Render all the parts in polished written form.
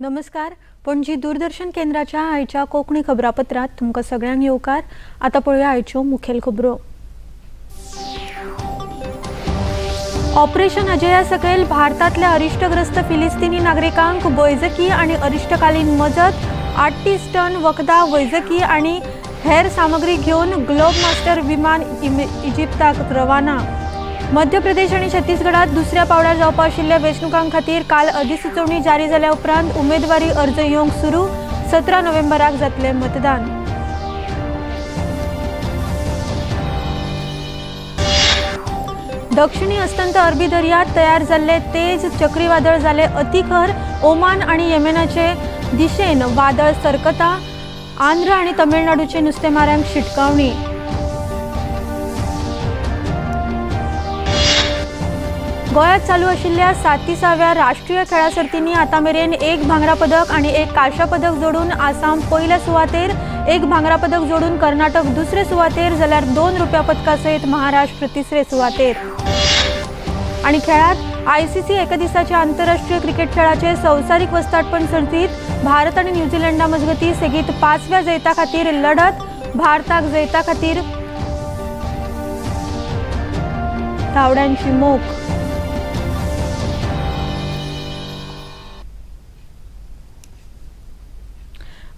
नमस्कार. पणजी दूरदर्शन केंद्राच्या आयच्या कोंकणी खबरापत्रात तुमकां सगळ्यांक येवकार. आता पळोवया आयच्यो मुखेल खबरो. ऑपरेशन अजया सकयल भारतांतल्या अरिश्टग्रस्त फिलिस्तीनी नागरिकांक वैजकी आणि अरिश्टकालीन मजत. 38 टन वखदां वैजकी आणि हेर सामग्री घेवन ग्लोब मास्टर विमान इजिप्ताक रवाना. मध्य प्रदेश आणि छत्तीसगडात दुसऱ्या पावड्यार जावपा आशिल्ल्या वेंचणुकां खातीर काल अधिसुचोवणी जारी जाल्या उपरांत उमेदवारी अर्ज येवंक सुरू. 17 नोव्हेंबराक जातलें मतदान. दक्षिणी अस्तंत अरबी दर्यांत तयार जाल्ले तेज चक्रीवादळ जाले अतिखर. ओमान आणि येमेनाचे दिशेन वादळ सरकता. आंध्र आणि तमिळनाडूचे नुस्तेमारांक शिटकावणी. गोंयांत चालू आशिल्ल्या 37व्या राष्ट्रीय खेळा सर्तींनी आतां मेरेन 1 भांगरा पदक आणि 1 कांस्य पदक जोडून आसाम पयल्या सुवातेर, 1 भांगरा पदक जोडून कर्नाटक दुसरे सुवातेर जाल्यार 2 रुप्या पदका सयत महाराष्ट्र तिसरे सुवातेर. आणि खेळात आयसीसी एकदिसाच्या आंतरराष्ट्रीय क्रिकेट खेळाचे संवसारीक वस्तादपण सर्तीत भारत आणि न्यूझीलंडा मजगतीं सेगीत 5व्या जैता खातीर लढत. भारताक जैता खातीर धांवड्यांची मोख.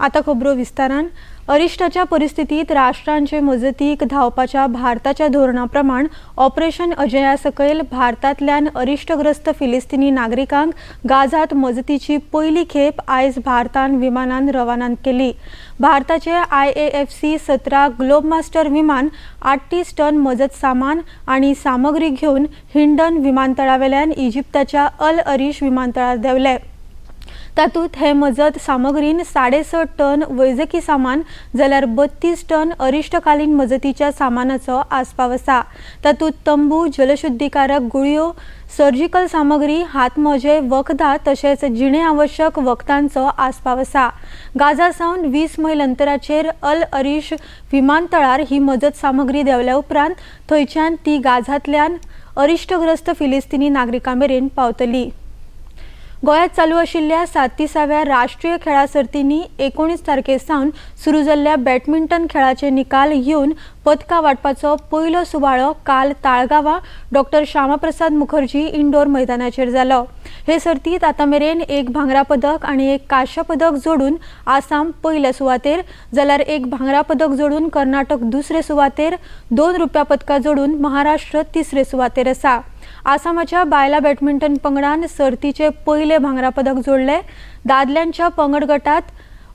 आता खबरो विस्तारान. अरिश्टाच्या परिस्थितीत राष्ट्रांचे मजतीक धावपाच्या भारताच्या धोरणाप्रमाण ऑपरेशन अजया सकयल भारतांतल्यान अरिश्टग्रस्त फिलिस्तीनी नागरिकांक गाझात मजतीची पयली खेप आयज भारतान विमानान रवाना केली. भारताचे IAFC 17 ग्लोब मास्टर विमान 38 टन मजत सामान आणि सामग्री घेवन हिंडन विमानतळावेल्यान इजिप्ताच्या अल अरिश विमानतळार देवले. तातूंत हे मजत सामग्रीन 6.5 टन वैजकी सामान जाल्यार 32 टन अरिश्टकालीन मजतीच्या सामानाचो आस्पाव आसा. तातूंत तंबू, जलशुद्धीकारक गुळयो, सर्जिकल सामग्री, हातमोजे, वखदां तशेंच जिणे आवश्यक वखदांचो आस्पाव आसा. गाझा सावन 20 मैल अंतराचेर अल अरिश विमानतळार ही मजत सामग्री देवल्या उपरांत थंयच्यान ती गाझांतल्यान अरिश्टग्रस्त फिलिस्तीनी नागरिकां मेरेन पावतली. गोंयांत चालू आशिल्ल्या 37व्या राष्ट्रीय खेळा सर्तींनी 19 तारखेसावन सुरू जाल्ल्या बॅडमिंटन खेळाचे निकाल येवन पदकां वांटपाचो पयलो सुवाळो काल ताळगांवां डॉ. श्यामाप्रसाद मुखर्जी इंडोर मैदानाचेर जालो. हे सर्तीत आतां मेरेन 1 भांगरा पदक आणि 1 कांस्य पदक जोडून आसाम पयल्या सुवातेर जाल्यार 1 भांगरा पदक जोडून कर्नाटक दुसरे सुवातेर, 2 रुप्या पदकां जोडून महाराष्ट्र तिसरे सुवातेर आसा. आसामाच्या बायला बॅडमिंटन पंगडान सर्तीचे पयले भांगरा पदक जोडले. दादल्यांच्या पंगड गटात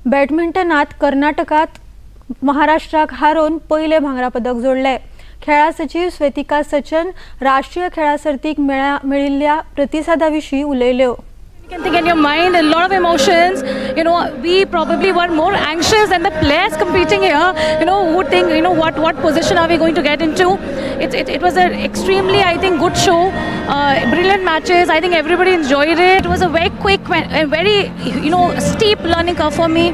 बॅडमिंटनात कर्नाटकात महाराष्ट्राक हारोवन पयले भांगरा पदक जोडले. खेळा सचिव स्वेतिका सचन राष्ट्रीय खेळा सर्तीक मेळिल्ल्या प्रतिसादा विशीं उलयल्यो. You can think in your mind a lot of emotions. We probably were more anxious than the players competing here. Who think, what position are we going to get into? It was an extremely, I think, good show. Brilliant matches. I think everybody enjoyed it. It was a very quick, very, steep learning curve for me.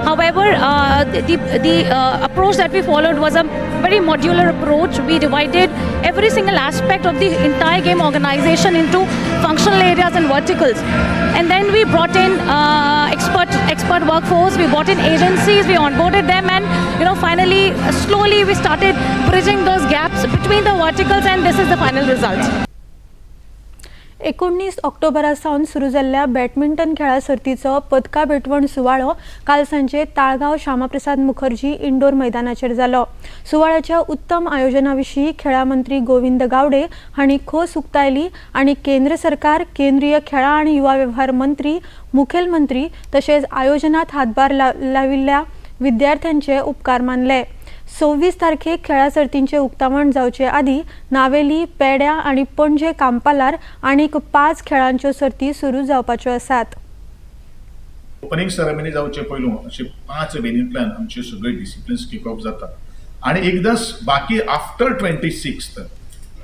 However, the approach that we followed was a very modular approach. We divided every single aspect of the entire game organization into functional areas and verticals. And then we brought in expert workforce, we brought in agencies, we onboarded them, and finally, slowly we started bridging those gaps between the verticals, and this is the final result. 19 ऑक्टोबरासावन सुरू जाल्ल्या badminton खेळा सर्तीचो पदकां भेटवण सुवाळो काल सांजे Taleigao Shyamaprasad Mukherjee indoor मैदानाचेर जालो. सुवाळ्याच्या उत्तम आयोजना विशीं खेळा मंत्री गोविंद गावडे हांणी खोस उक्तायली आणि केंद्र सरकार, केंद्रीय खेळा आणि युवा वेव्हार मंत्री, मुखेलमंत्री तशेंच आयोजनात हातभार लाविल्ल्या विद्यार्थ्यांचे उपकार मानले. 26 तारखेक खेळा सर्तींचे उक्तावण जावचे आदी नावेली, पेड्या आणि पणजे कांपालार आनीक 5 खेळांच्यो सर्ती सुरू जावपाच्यो आसात. ओपनिंग सेरेमनी जावचे पयलू अशे 5 वेन्यूंतल्यान आमचे सगळे डिसिप्लिन्स किक ऑफ जातात आणि एकदांच बाकी आफ्टर 26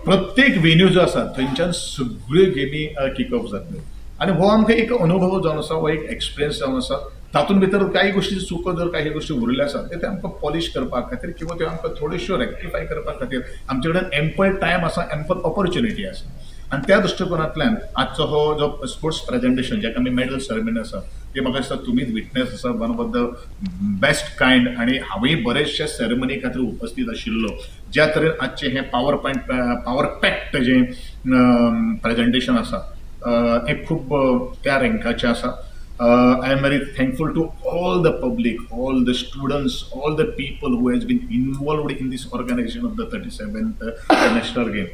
प्रत्येक वेन्यू जो आसा थंयच्यान सगळ्यो गेमी किक ऑफ जातल्यो आणि हो आमकां एक अनुभव जावन आसा, हो एक एक्सपिरियन्स जावन आसा. तातूंत भितर काही गोष्टी चुको जर काही गोष्टी उरल्या आसात ते आमकां पॉलिश करपा खातीर किंवा त्यो आमकां थोड्योश्यो रेक्टिफाय करपा खातीर आमचे कडेन एम्पल टायम आसा, एम्पल ऑपॉर्च्युनिटी आसा. आणि त्या दृष्टिकोनांतल्यान आजचो हो जो स्पोर्ट्स प्रेजेंटेशन जेका आमी मेडल सेरेमनी आसा ते म्हाका दिसता तुमीच विटनेस आसा one of the best kind आणि हांवूय बरेचशे सेरेमनी खातीर उपस्थित आशिल्लो ज्या तरेन आजचे हे पावर पॅक्ट जे प्रेजेंटेशन आसा हे खूब त्या रँकाचें आसा. I am very thankful to all the public, all the students, all the people who has been involved in this organization of the 37th National Game.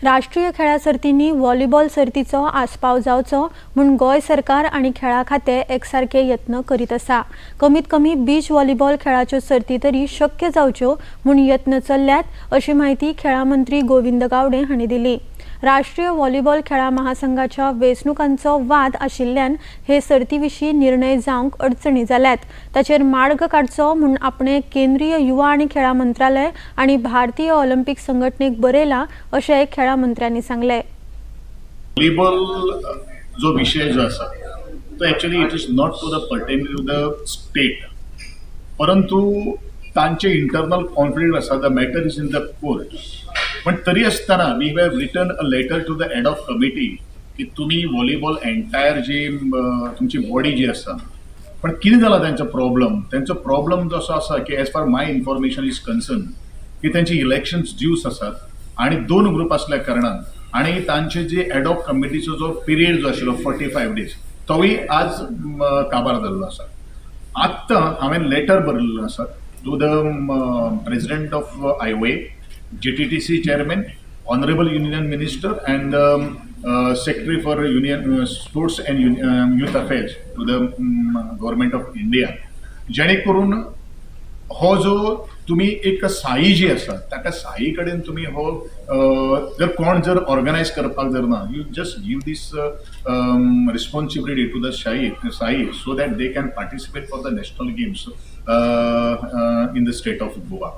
राष्ट्रीय खेळा सर्तींनी व्हॉलीबॉल सर्तीचो आस्पाव जावचो म्हूण गोंय सरकार आनी खेळा खातें एकसारके यत्न करीत आसा. कमीत कमी बीच व्हॉलीबॉल खेळाच्यो सर्ती तरी शक्य जावच्यो म्हूण यत्न चल्ल्यात अशी माहिती खेळा मंत्री गोविंद गावडे हांणी दिली. राष्ट्रीय व्हॉलीबॉल खेळा महासंघाच्या वेंचणुकांचो वाद आशिल्ल्यान हे सर्ती विशीं निर्णय जावंक अडचणी जाल्यात. ताचेर मार्ग काडचो म्हूण आपणे केंद्रीय युवा आनी खेळा मंत्रालय आनी भारतीय ऑलिंपिक संघटनेक बरयला अशें खेळा मंत्र्यांनी सांगले. व्हॉलीबॉल जो विषय जो आसा तो actually it is not to the pertain to the state परंतु तांचे इंटरनल कॉन्फ्लिक्ट आसा the matter is in the court. पण तरी असताना we have written a letter to the head of committee की तुम्ही व्हॉलीबॉल एंटायर जी तुमची बॉडी जी आसा पण कितें जाला त्यांचो प्रॉब्लम जो आसा की as far my information is concern की त्यांचे इलेक्शन्स ड्यूस आसात आणि 2 ग्रुप असल्या कारणान आणि तांचे जे हेड ऑफ कमिटीचो जो पिरियड जो आशिल्लो 45 days तोय आज काबार जाल्लो आसा. आत्तां हांवें लेटर बरयल्लो आसा to the president of IOA, GTTC chairman, honorable union minister and secretary for union sports and youth affairs to the government of India. जेणे करून हो जो तुम्ही एक साई जी आसा ताका साई कडेन तुम्ही हो जर कोण जर ऑर्गनायज करपाक जर ना you just give this responsibility to the SAI so that they can participate for the national games in the state of Goa.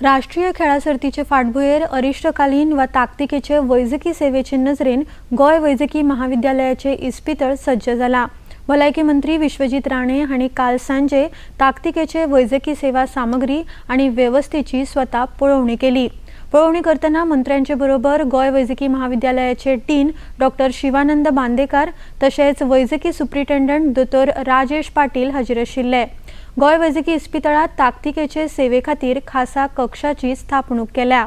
राष्ट्रीय खेळा सर्तीचे फाटभुंयेर अरिश्टकालीन वा ताकतिकेचे वैजकी सेवेचे नजरेन गोंय वैजकी महाविद्यालयाचे इस्पितळ सज्ज जाला. भलायकी मंत्री विश्वजीत राणे हांणी काल सांजे ताकतिकेचे वैजकी सेवा सामग्री आनी वेवस्थेची स्वता पळोवणी केली. पळोवणी करतना मंत्र्यांचे बरोबर गोंय वैजकी महाविद्यालयाचे डीन डॉक्टर शिवानंद बांदेकार तशेंच वैजकी सुप्रिटेंडंट दोतोर राजेश पाटील हाजीर आशिल्ले. गोंय वैजकी इस्पितळात ताकतिकेचे सेवे खातीर खासा कक्षाची स्थापणूक केल्या.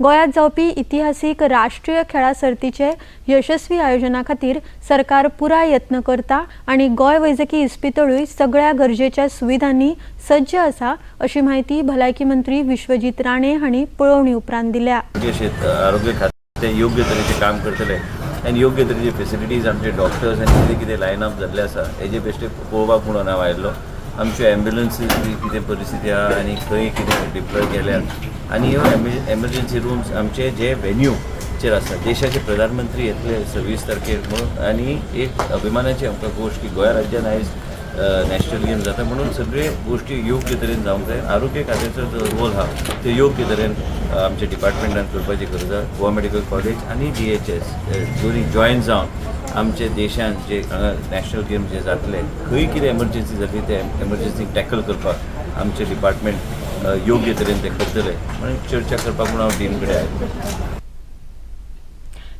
गोंयांत जावपी इतिहासीक राष्ट्रीय खेळा सर्तीचे यशस्वी आयोजना खातीर सरकार पुराय यत्न करता आनी गोंय वैजकी इस्पितळूय सगळ्या गरजेच्या सुविधांनी सज्ज आसा अशी माहिती भलायकी मंत्री विश्वजीत राणे हांणी पळोवणी उपरांत दिल्या. आरोग्य खातें योग्य तरेचें काम करतले आनी योग्य तरेचे फेसिलिटीज आमचे डॉक्टर्स आनी कितें कितें लायनअप जाल्ले आसा हेजे बेश्टे पळोवपाक म्हणून हांव आयिल्लो. आमच्यो एम्ब्युलन्सीज बी कितें परिस्थिती आहा आनी खंय कितें डिप्लॉय केल्यात आनी ह्यो एमर्जन्सी रूम्स आमचे जे वेन्यूचेर आसा देशाचे प्रधानमंत्री येतले 26 तारखेर म्हणून आनी एक अभिमानाची आमकां गोश्ट की गोंय राज्यान आयज नॅशनल गेम जाता म्हणून सगळे गोश्टी योग्य तरेन जावंक जाय. आरोग्य खात्याचो जो रोल आहा तो योग्य तरेन आमच्या डिपार्टमेंटान करपाची गरज आहा. गोवा मेडिकल कॉलेज आनी DHS दोनी जॉयन जावन आमच्या देशान जे हांगा नॅशनल गेम जे जातले खंय कितें एमर्जन्सी जातली ते एमर्जन्सीक टॅकल करपाक आमचे डिपार्टमेंट योग्य तरेन ते करतले म्हणून चर्चा करपाक म्हणून हांव टीम कडेन आयिल्लो.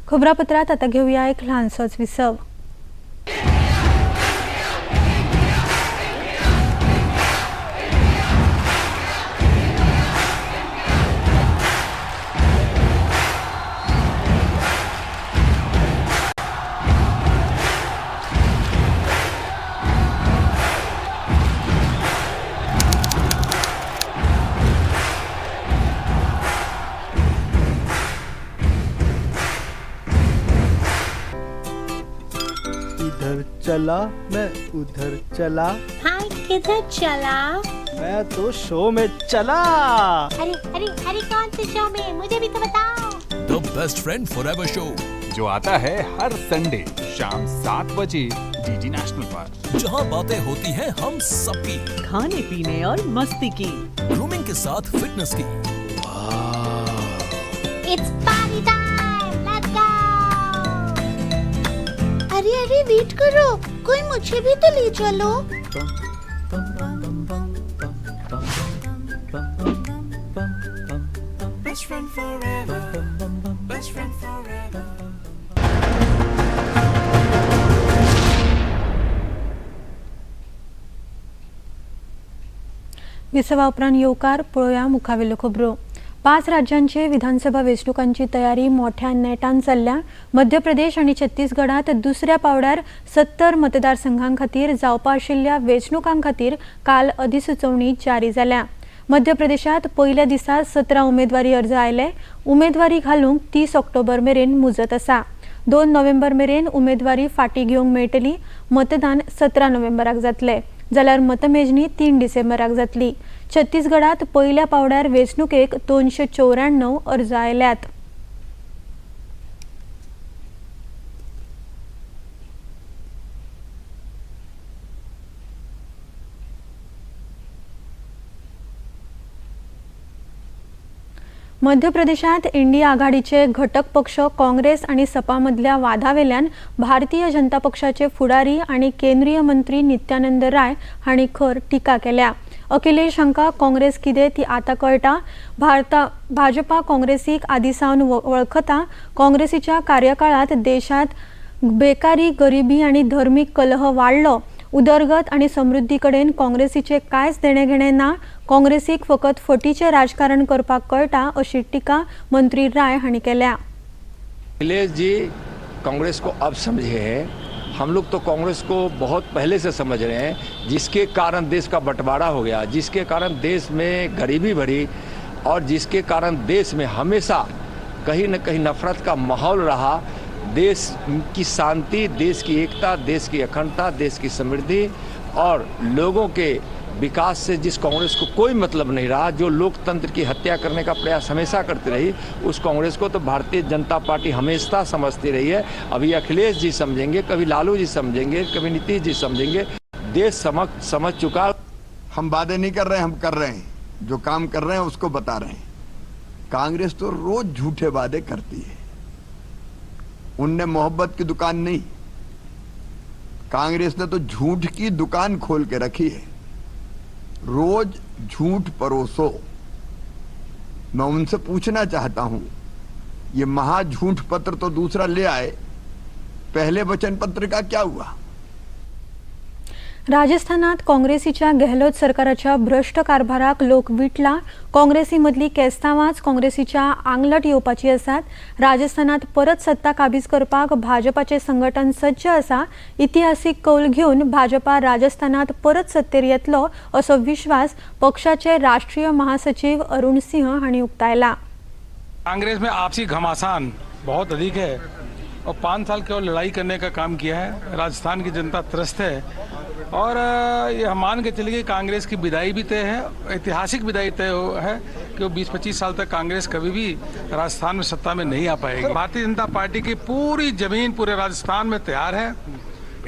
खबरापत्रात आता घेऊया एक ल्हानसोच विसव. इधर चला मैं उधर चला हाय किधर चला? मैं तो शो में चला. अरे अरे अरे कौन से शो में? मुझे भी तो बताओ. The best friend forever show जो आता है हर संडे शाम 7 बजे डीडी नेशनल पर, जहां बातें होती हैं हम सबकी, खाने पीने और मस्ती की, ग्रूमिंग के साथ फिटनेस की. It's party time. Let's go. अरे अरे वेट करो, कोई मुझे भी तो ले चलो. friend forever. Best friend forever. विसवा उपरांत येवकार पळोवया मुखावेल्यो खबरो. 5 राज्यांचे विधानसभा वेंचणुकांची तयारी मोठ्या नेटान चल्ल्या. मध्य प्रदेश आणि छत्तीसगडात दुसऱ्या पावड्यार 70 मतदारसंघां खातीर जावपा आशिल्ल्या वेंचणुकां खातीर काल अधिसुचोवणी जारी जाल्या. मध्य प्रदेशात पयल्या दिसा 17 उमेदवारी अर्ज आयले. उमेदवारी घालूंक 30 ऑक्टोबर मेरेन मुजत आसा. 2 नोव्हेंबर मेरेन उमेदवारी फाटी घेवंक मेळटली. मतदान 17 नोव्हेंबराक जातले जाल्यार मतमेजणी 3 डिसेंबराक जातली. छत्तीसगडात पयल्या पावड्यार वेंचणुकेक 294 अर्ज आयल्यात. मध्य प्रदेशात इंडिया आघाडीचे घटक पक्ष काँग्रेस आणि सपा मधल्या वादावेल्यान भारतीय जनता पक्षाचे फुडारी आणि केंद्रीय मंत्री नित्यानंद राय हांणी खर टिका केल्या. अखिलेश हांकां काँग्रेस कितें ती आतां कळटा. भाजपा काँग्रेसीक आदीसावन वळखता. काँग्रेसीच्या कार्यकाळात देशात बेकारी, गरिबी आणि धर्मीक कलह वाडलो. उदरगत आणि समृद्धी कडेन काँग्रेसीचे कांयच देणेघेणे ना. काँग्रेसीक फकत फटीचे राजकारण करपाक कळटा अशी टिका मंत्री राय हांणी केल्या. अखिलेश जी कांग्रेस को अब समझे हैं. हम लोग तो कांग्रेस को बहुत पहले से समझ रहे हैं, जिसके कारण देश का बंटवारा हो गया, जिसके कारण देश में गरीबी बढ़ी और जिसके कारण देश में हमेशा कहीं न कहीं नफरत का माहौल रहा. देश की शांति, देश की एकता, देश की अखंडता, देश की समृद्धि और लोगों के विकास से जिस कांग्रेस को कोई मतलब नहीं रहा, जो लोकतंत्र की हत्या करने का प्रयास हमेशा करती रही, उस कांग्रेस को तो भारतीय जनता पार्टी हमेशा समझती रही है. अभी अखिलेश जी समझेंगे, कभी लालू जी समझेंगे, कभी नीतीश जी समझेंगे. देश समझ चुका. हम वादे नहीं कर रहे हैं, हम कर रहे हैं. जो काम कर रहे हैं उसको बता रहे हैं. कांग्रेस तो रोज झूठे वादे करती है. उनने मोहब्बत की दुकान नहीं, कांग्रेस ने तो झूठ की दुकान खोल के रखी है. रोज झूठ परोसो. मैं उनसे पूछना चाहता हूं, ये महाझूठ पत्र तो दूसरा ले आए, पहले वचन पत्र का क्या हुआ? राजस्थानात काँग्रेसीच्या गेहलोत सरकाराच्या भ्रष्ट कारभाराक लोक विटला. काँग्रेसी मदली केस्तांवाच काँग्रेसीच्या आंगलट येवपाची आसात. राजस्थानात परत सत्ता काबीज करपाक भाजपाचे संघटन सज्ज आसा. इतिहासीक कौल घेवन भाजपा राजस्थानात परत सत्तेर येतलो असो विश्वास पक्षाचे राष्ट्रीय महासचिव अरुण सिंह हांणी उक्तायला. कांग्रेस में आपसी घमासान बहुत अधिक है और 5 साल केवल लड़ाई करने का काम किया है. राजस्थान की जनता त्रस्त है और ये हम मान के चलिए कांग्रेस की विदाई भी तय है, ऐतिहासिक विदाई तय है कि वो 20-25 साल तक कांग्रेस कभी भी राजस्थान में सत्ता में नहीं आ पाएगी. भारतीय जनता पार्टी की पूरी जमीन पूरे राजस्थान में तैयार है.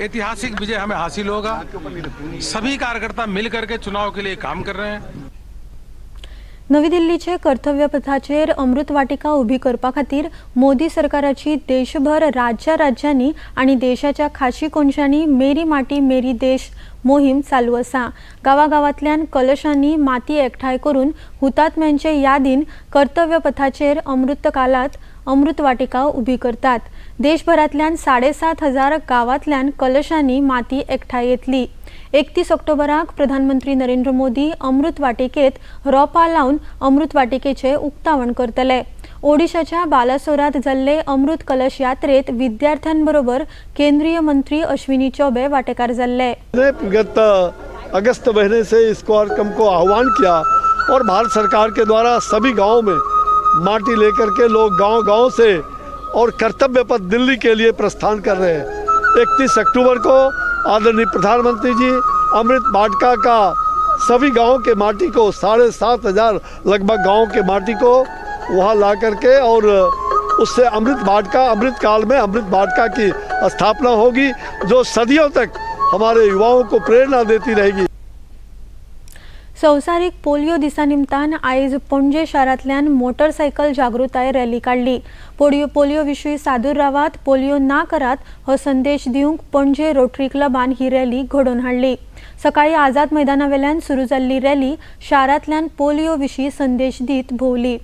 ऐतिहासिक विजय हमें हासिल होगा. सभी कार्यकर्ता मिल करके चुनाव के लिए काम कर रहे हैं. नवी दिल्लीचे कर्तव्य पथाचेर अमृत वाटिका उभी करपा खातीर मोदी सरकाराची देशभर राज्यांनी आणि देशाच्या खाशी कोनशांनी मेरी माटी मेरी देश मोहीम चालू आसा. गावागावांतल्यान कलशांनी माती एकठांय करून हुतात्म्यांचे यादीन कर्तव्य पथाचेर अमृतकालात अमृत वाटिका उभी करतात. देशभरातल्यान 7,500 गावांतल्यान कलशांनी माती एकठांय येतली. 31 ऑक्टोबराक प्रधानमंत्री नरेंद्र मोदी अमृत वाटिकेत रोपां लावन अमृत वाटिकेचे उक्तावण करतले. ओडिशाच्या बालासोरात जाल्ले अमृत कलश यात्रेत विद्यार्थ्यांबरोबर केंद्रीय मंत्री अश्विनी चौबे वाटेकार जाल्ले. गत अगस्त महीने से इस कार्यक्रम को आह्वान किया और भारत सरकार के द्वारा सभी गाँव में माटी लेकर के लोग गांव-गांव से और कर्तव्य पथ दिल्ली के लिए प्रस्थान कर रहे हैं. 31 अक्टूबर को आदरणीय प्रधानमंत्री जी अमृत वाटिका का सभी गांवों के माटी को 7,500 लगभग गांवों के माटी को वहां ला करके और उससे अमृत काल में अमृत वाटिका की स्थापना होगी, जो सदियों तक हमारे युवाओं को प्रेरणा देती रहेगी. संवसारीक पोलियो दिसा निमतान आयज पणजे शारांतल्यान मोटरसायकल जागृताय रॅली काढली. पोलियो विशीं सादूर रावात, पोलियो ना करात हो संदेश दिवंक पणजे रोटरी क्लबान ही रॅली घडोवन हाडली. सकाळी आझाद मैदानावेल्यान सुरू जाल्ली रॅली शारांतल्यान पोलियो विशीं संदेश दीत भोंवली.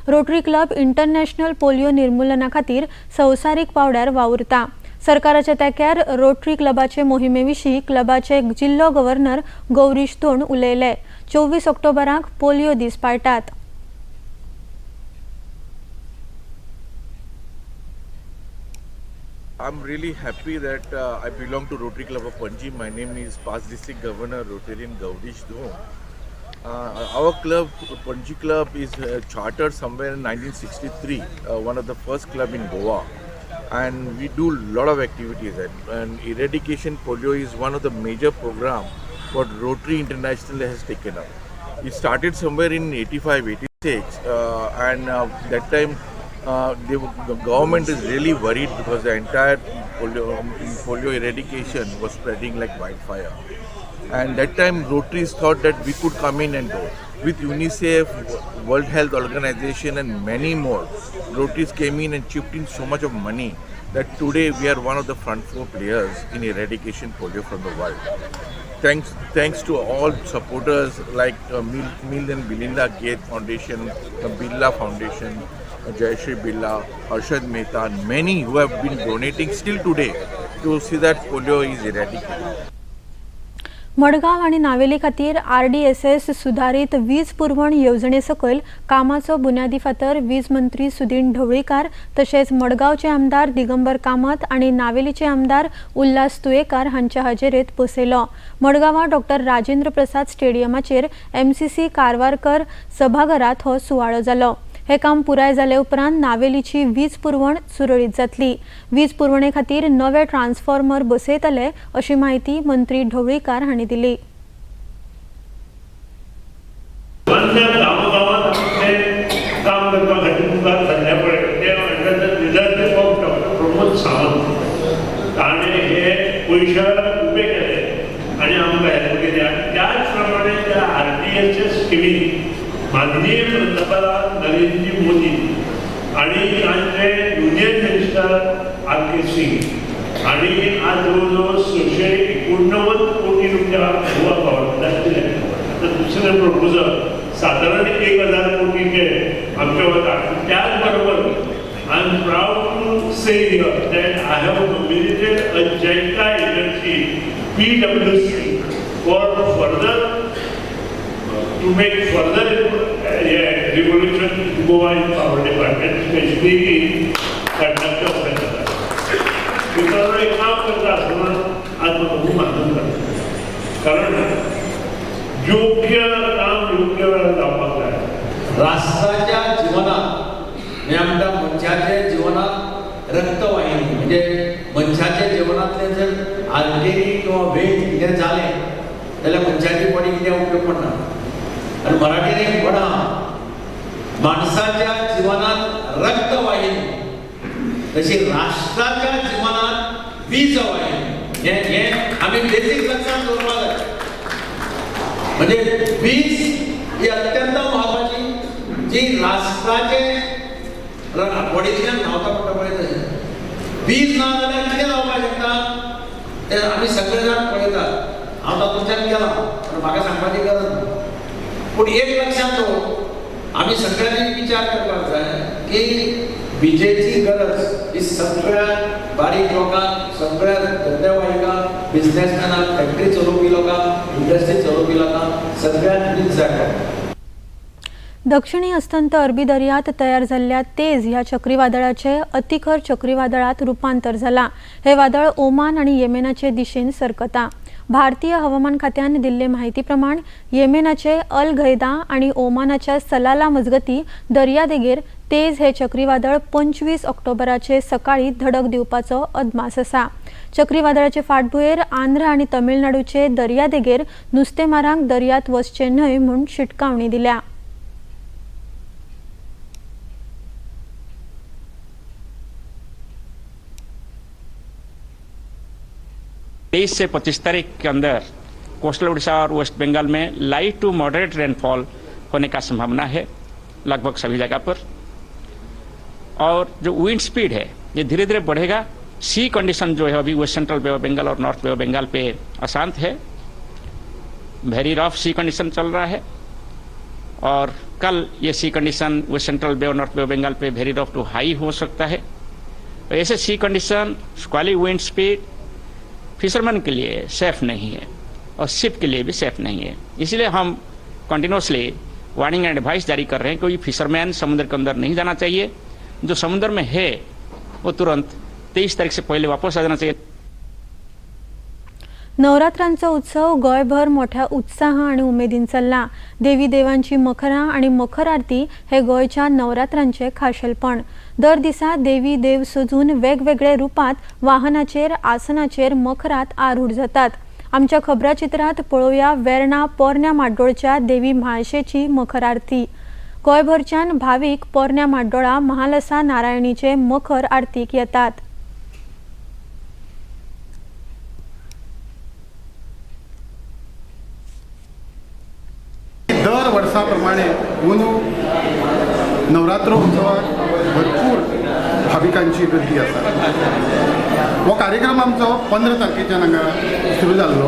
रोटरी क्लब इंटरनॅशनल पोलिओ निर्मूलना खातीर संवसारीक पावड्यार वावुरता। सरकाराच्या तेंक्यार रोटरी क्लबाचे मोहिमेविशीं क्लबाचे जिल्लो गव्हर्नर गौरीश धोंड उलयले। 24 ऑक्टोबराक पोलिओ दीस पाळटात। I'm really happy that I belong to Rotary Club of Panji. My name is past district governor Rotarian Gaurish Dhon. Our club, Panji Club, is chartered somewhere in 1963, one of the first club in Goa. And we do a lot of activities. And eradication polio is one of the major program what Rotary International has taken up. It started somewhere in 85, 86 and that time the government is really worried because the entire polio eradication was spreading like wildfire. And that time Rotaries thought that we could come in and go. With UNICEF, World Health Organization and many more, Rotaries came in and chipped in so much of money that today we are one of the front four players in eradication polio from the world. Thanks to all supporters like Melinda and Belinda Gates Foundation, the Birla Foundation, Jayashree Birla, Arshad Mehta, and many who have been donating still today to see that polio is eradicated. Madgaon आणि नावेली खातीर RDSS सुधारित वीज पुरवण येवजणे सकयल कामाचो बुन्यादी फातर वीज मंत्री सुदीन ढवळीकार तशेंच मडगावचे आमदार दिगंबर कामत आणि नावेलीचे आमदार उल्हास तुयेकार हांच्या हाजेरीत बसयलो। मडगांवां डॉक्टर राजेंद्र प्रसाद स्टेडियमाचेर MCC कारवारकर सभाघरात हो सुवाळो जालो। हे काम पुराय जाले उपरांत नावेलीची वीज पुरवण सुरळीत जातली। वीज पुरवणे खातीर नवे ट्रान्सफॉर्मर बसयतले अशी माहिती मंत्री ढवळीकार हांणी दिली। माननीय पंतप्रधान नरेंद्र मोदी आणि तांचे युनियन मिनिस्टर R.K. सिंग आणि आज जवळजवळ 689 कोटी रुपया गोवा गव्हर्नमेंटाक दिले। आता दुसरे प्रपोजल साधारण 1000 कोटीचे आमच्या वतात। त्याचबरोबर I am proud to say here that I have nominated a JICA agency PwC for further to make further revolution in Goa in power department, especially in conductor sector. Because एक काम करता असताना आज मला खूप आनंद वाटतो, कारण योग्य काम योग्य वेळा जावपाक जाय। राष्ट्राच्या जीवनात मी म्हणटा मनशाच्या जीवनात रक्तवाहिनी म्हणजे मनशाच्या जीवनातले जर आर्टरी किंवा वेग कितें जालें जाल्यार मनशाची बॉडी कितें उपयोग पडना। आणि मराठीने एक म्हणा, माणसाच्या जीवनात रक्तवाहिनी तशी राष्ट्राच्या जीवनात वीजवाहिनी हे आम्ही बेसिक लक्षात दवरपाक जाय। म्हणजे वीज ही अत्यंत महत्वाची जी राष्ट्राचे बॉडींतल्यान धांवता पडटा पळय तशें। वीज ना जाल्यार कितें जावपाक शकता तें आमी सगळे जाण पळयतात। हांव तातूंतल्यान गेलां पण म्हाका सांगपाची गरज ना। पण एक लक्षात दवर, आम्ही सगळ्यांनी विचार करपाक जाय की विजेची गरज ही सगळ्या बारीक लोकांक, सगळ्या धंदेवाईकांक, बिझनेसमॅनांक, फॅक्टरी चलोवपी लोकांक, इंडस्ट्री चलोवपी लोकांक सगळ्यांक वीज जाय। दक्षिणी अस्तंत अरबी दर्यांत तयार झालेल्या तेज ह्या चक्रीवादळाचे अतिखर चक्रीवादळात रूपांतर जाला। हे वादळ ओमान आणि येमेनाचे दिशेन सरकता। भारतीय हवामान खात्यान दिल्ले माहिती प्रमाण येमेनाचे अल घैदा आणि ओमानाच्या सलाला मजगती दर्यादेगेर तेज हे चक्रीवादळ 25 ऑक्टोबराचे सकाळी धडक दिवपाचो अदमास आसा। चक्रीवादळाचे फाटभुंयेर आंध्र आणि तमिळनाडूचे दर्यादेगेर नुस्तेमारांक दर्यांत वचचे न्हय म्हूण शिटकावणी दिल्या। 23 से 25 तारीख के अंदर कोस्टल उड़ीसा और वेस्ट बंगाल में लाइट टू मॉडरेट रेनफॉल होने का संभावना है लगभग सभी जगह पर। और जो विंड स्पीड है ये धीरे धीरे बढ़ेगा। सी कंडीशन जो है अभी वेस्ट सेंट्रल बे ऑफ बंगाल और नॉर्थ बे ऑफ बंगाल पे अशांत है, वेरी रफ सी कंडीशन चल रहा है। और कल ये सी कंडीशन वो सेंट्रल बे और नॉर्थ बे ऑफ बंगाल पे वेरी रफ टू हाई हो सकता है। तो ऐसे sea condition, squally wind speed fisherman के लिए सेफ नहीं है और शिप के लिए भी सेफ नहीं है। इसलिए हम कंटिन्यूसली वार्निंग एंड एडवाइस जारी कर रहे हैं। कोई फिशरमैन समुद्र के अंदर नहीं जाना चाहिए। जो समुद्र में है वो तुरंत 23 तारीख से पहले वापस आ जाना चाहिए। नवरात्रांचा उत्सव गोयभर मोठ्या उत्साह आणि उमेदीन चल्ला। देवी देवांची मखरां आणि मखर आरती हे गोयच्या नवरात्रांचे खाशेलपण। दर दिसा देवी देव सजून वेगवेगळे रूपात वाहनाचेर आसनाचेर मखरात आरूढ जातात। आमच्या खबराचित्रात पळोवया वेर्णा पोरण्या माड्डोळच्या देवी म्हाळशेची मखर आरती। गोयभरच्यान भाविक पोरण्या माड्डोळा महालसा नारायणीचे मखर आरतीक येतात। दर वर्षाप्रमाणे अंदू नवरात्रोत्सवात भरपूर भाविकांची गर्दी आसा। हो कार्यक्रम आमचो 15 तारखेच्यान हांगा सुरू जाल्लो।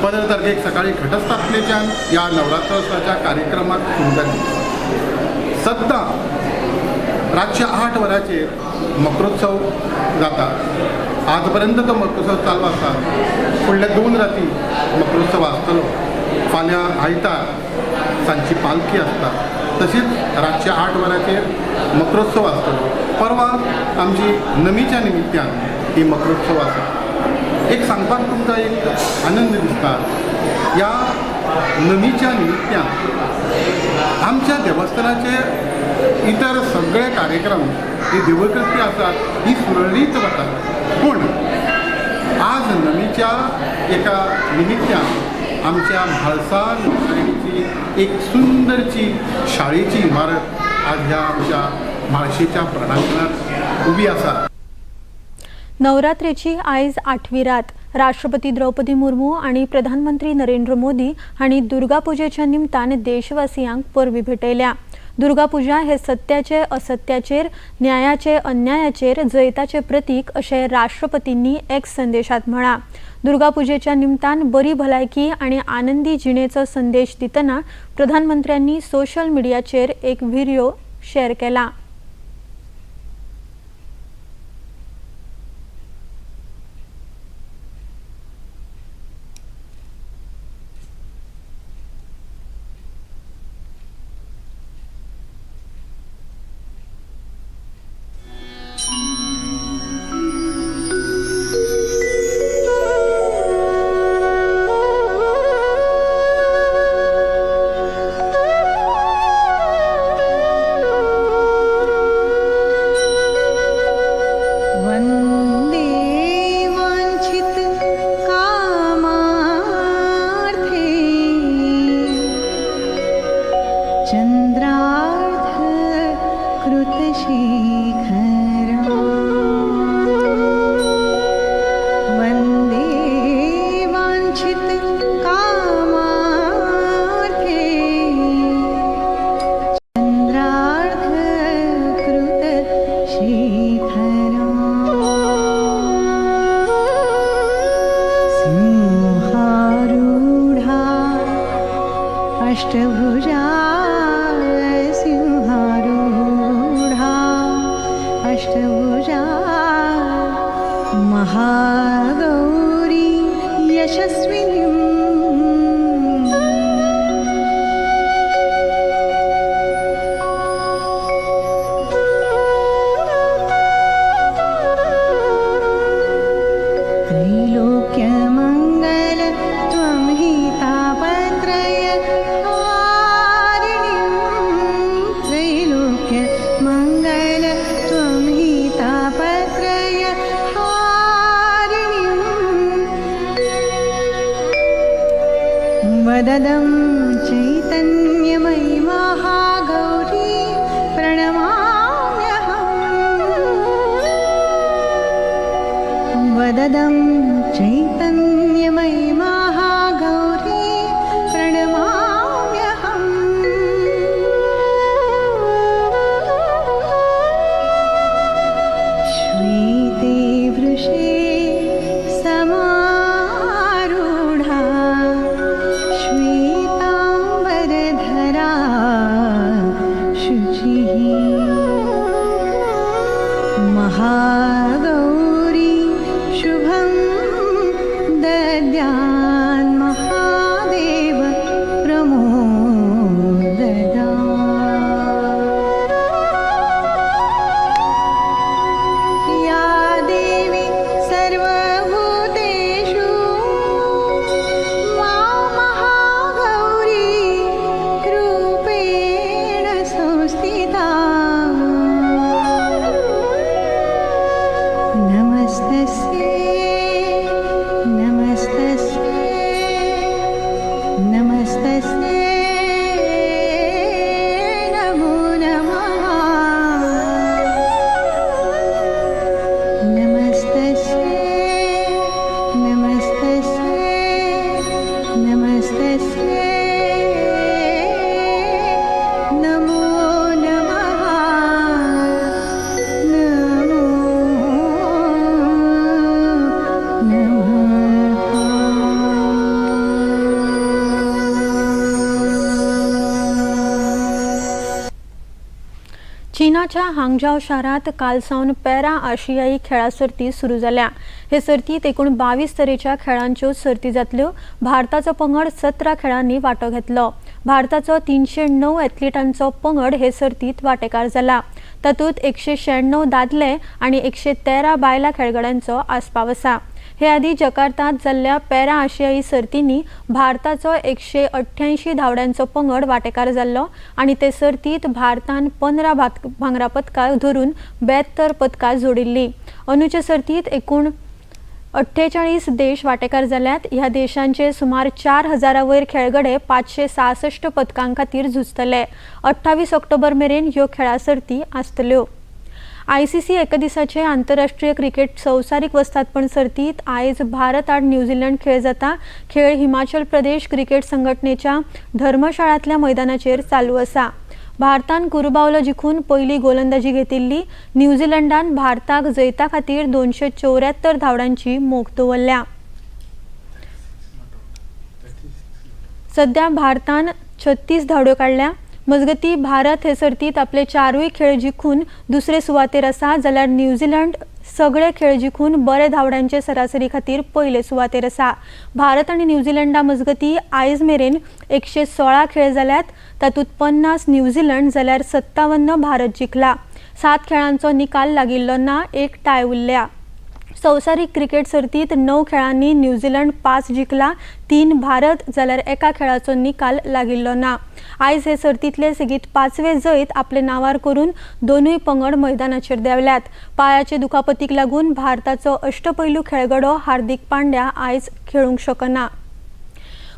15 तारखेक सकाळी घटस्थापनेच्यान ह्या नवरात्रोत्सवाच्या कार्यक्रमाक सुरू जाली। सद्दां रातचे 8 वरांचेर मकरोत्सव जाता। आज पर्यंत तो मकरोत्सव चालू आसा। फुडल्या 2 राती मकरोत्सव आसतलो। फाल्यां आयतार सांजची पालखी आसता। तशीच रातच्या 8 वरांचेर मकरोत्सव आसतलो। परवा आमची नमीच्या निमित्यान ही मकरोत्सव आसा। एक सांगपाक तुमकां एक आनंद दिसता। ह्या नमीच्या निमित्यान आमच्या देवस्थानाचे इतर सगळे कार्यक्रम जे देवकृती आसात ही सुरळीत वतात। पूण आज नमीच्या एका निमित्यान आमच्या म्हाळसा नारायणीची एक सुंदरची शाळेची इमारत आज ह्या आमच्या म्हाळशेच्या प्रणांगणात उभी आसा। नवरात्रेची आयज 8वी रात। राष्ट्रपती द्रौपदी मुर्मू आणि प्रधानमंत्री नरेंद्र मोदी हांणी दुर्गा पुजेच्या निमतान देशवासियांक परबी भेटयल्या। दुर्गा पुजा हे सत्याचे असत्याचेर, न्यायाचे अन्यायाचेर जैताचे प्रतीक अशें राष्ट्रपतींनी एक्स संदेशात म्हळां। दुर्गा पुजेच्या निमतान बरी भलायकी आणि आनंदी जिणेचो संदेश दितना प्रधानमंत्र्यांनी सोशल मिडियाचेर एक व्हिडिओ शेअर केला। अष्टभुजा सिंहारूढा अष्टभुजा महागौरी यशस्विनी त्रैलोक्यमङ्गल त्वं हि तापत्रय त्रैलोक्यमङ्गल त्वं हि तापत्रय वददं चैतन्यमयि महागौरी प्रणमाम्यहम् वददं चैतन्यमयि महागौरी प्रणमाम्यहम् श्वेते वृषे समारूढा श्वेताम्बरधरा महागौरी शुभं दद्यान् महादेव प्रमोददा या देवी सर्वभूतेषु मा महागौरी रूपेण संस्थिता नमस्तस्यै नमो नमः नमो नमः चीनाच्या हांगजाव शारात कालसावन पॅरा आशियाई खेळा सर्ती सुरू झाल्या. हे सर्तीत एकूण 22 तरेच्या खेळांच्यो सर्ती जातल्यो. भारताचो पंगड 17 खेळांनी वांटो घेतलो. भारताचो 309 एथलीटांचो पंगड हे सर्तीत वांटेकार जाला. तातूंत 196 दादले आनी 113 बायलां खेळगड्यांचो आस्पाव आसा. हे आदी जकार्तात जाल्ल्या पॅरा आशियाई सर्तींनी भारताचो 188 धांवड्यांचो पंगड वांटेकार जाल्लो आनी ते सर्तीत भारतान 15 भांगरा पदकां धरून 72 पदकां जोडिल्लीं. अंदूचे सर्तीत एकूण 48 देश वांटेकार जाल्यात. ह्या देशांचे सुमार 4000 वयर खेळगडे 566 पदकां खातीर झुजतले. 28 ऑक्टोबर मेरेन ह्यो खेळा सर्ती आसतल्यो. ICC एकदिसाचे आंतरराष्ट्रीय क्रिकेट संवसारीक वस्तादपण सर्तीत आयज भारत आड न्यूझीलंड खेळ जाता. खेळ हिमाचल प्रदेश क्रिकेट संघटनेच्या धर्मशाळांतल्या मैदानाचेर चालू आसा. भारतान कुरुबावलो जिखून पयली गोलंदाजी घेतिल्ली. न्यूझीलंडान भारताक जैता खातीर 274 धांवड्यांची मोख दवरल्या. सध्या भारतान 36 धांवड्यो काडल्या. मजगती भारत हे सर्तीत आपले 4 खेळ जिखून दुसरे सुवातेर आसा जाल्यार न्यूझीलंड सगळे खेळ जिखून बरे धांवड्यांचे सरासरी खातीर पयले सुवातेर आसा. भारत आनी न्यूझीलंडा मजगती आयज मेरेन 116 खेळ जाल्यात. तातूंत 50 न्यूझीलंड जाल्यार 57 भारत जिखला. 7 खेळांचो निकाल लागिल्लो ना. एक टाय उरल्या. संवसारीक क्रिकेट सर्तीत 9 खेळांनी न्यूझीलंड 5 जिखला. 3 भारत जाल्यार एका खेळाचो निकाल लागिल्लो ना. आयज हे सर्तीतले सेगीत 5वे जैत आपले नांवार करून दोनूय पंगड मैदानाचेर देंवल्यात. पांयाचे दुखापतीक लागून भारताचो अष्टपैलू खेळगडो हार्दिक पांड्या आयज खेळूंक शकना.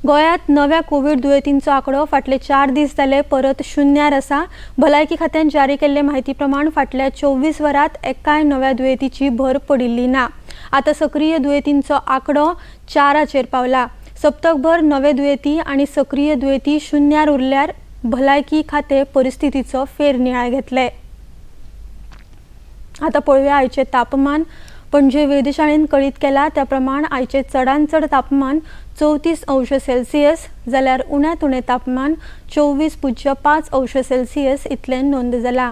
गोंयांत नव्या कोविड दुयेंतींचो आंकडो फाटले 4 दीस जाले परत शुन्यार आसा. भलायकी खात्यान जारी केल्ले म्हायती प्रमाण फाटल्या 24 वरांत एकाय नव्या दुयेंतीची भर पडिल्ली ना. आतां सक्रीय दुयेंतींचो आंकडो 4 पावला. सप्तकभर नवे दुयेंती आनी सक्रीय दुयेंती शुन्यार उरल्यार भलायकी खातें परिस्थितीचो फेरनियाळ घेतले. आतां पळोवया आयचे तापमान. पणजे वेधशाळेन कळीत केला त्या प्रमाण आयचे चडांत चड तापमान 34 अंश सेल्सियस जाल्यार उण्यांत उणें तापमान 24.5 अंश सेल्सियस इतलें नोंद जाला.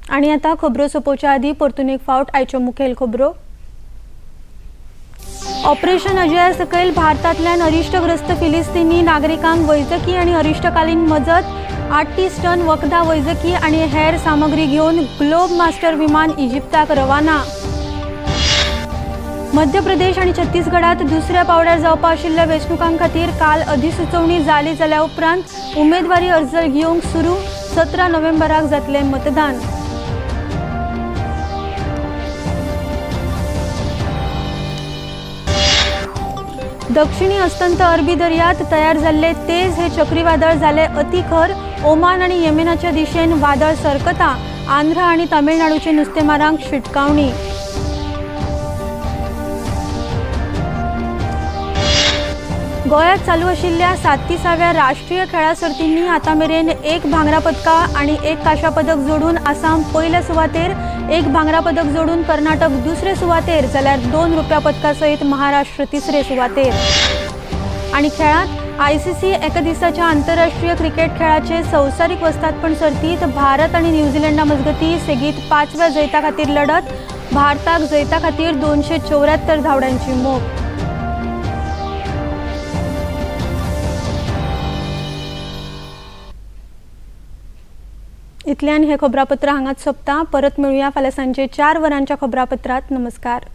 आनी आतां खबरो सोंपोवच्या आदीं परतून एक फावट आयच्यो मुखेल खबरो. ऑपरेशन अजया सकयल भारतांतल्यान अरिश्टग्रस्त फिलिस्तीनी नागरिकांक वैजकी आनी अरिश्टकालीन मजत. 38 टन वखदां वैजकी आनी हेर सामग्री घेवन ग्लोब मास्टर विमान इजिप्ताक रवाना. मध्य प्रदेश आनी छत्तीसगडात दुसऱ्या पावड्यार जावपा आशिल्ल्या वेंचणुकां खातीर काल अधिसुचोवणी जाली जाल्या उपरांत उमेदवारी अर्ज घेवंक सुरू. 17 नोव्हेंबराक जातलें मतदान. दक्षिणी अस्तंत अरबी दर्यांत तयार जाल्ले तेज हे चक्रीवादळ जाले अतिखर. ओमान आनी येमेनाच्या दिशेन वादळ सरकता. आंध्र आनी तामिळनाडूचे नुस्तेमारांक शिटकावणी. गोंयांत चालू आशिल्ल्या 37व्या राष्ट्रीय खेळा सर्तींनी आतां मेरेन 1 भांगरा पदकां आनी 1 कांशा पदक जोडून आसाम पयल्या सुवातेर. 1 भांगरा पदक जोडून कर्नाटक दुसरे सुवातेर जाल्यार 2 रुप्या पदकां सयत महाराष्ट्र तिसरे सुवातेर. आनी खेळांत ICC एकदिवसाच्या आंतरराष्ट्रीय क्रिकेट खेळाचे संवसारीक वस्तादपण सर्तीत भारत आणि न्यूझीलंडा मजगती सेगीत 5व्या जैता खातीर लढत. भारताक जैता खातीर 274 धांवड्यांची मोख. इतल्यान हे खबरापत्र हांगाच सोंपता. परत मेळुया फाल्यां सांजे 4 वरांच्या खबरापत्रात. नमस्कार.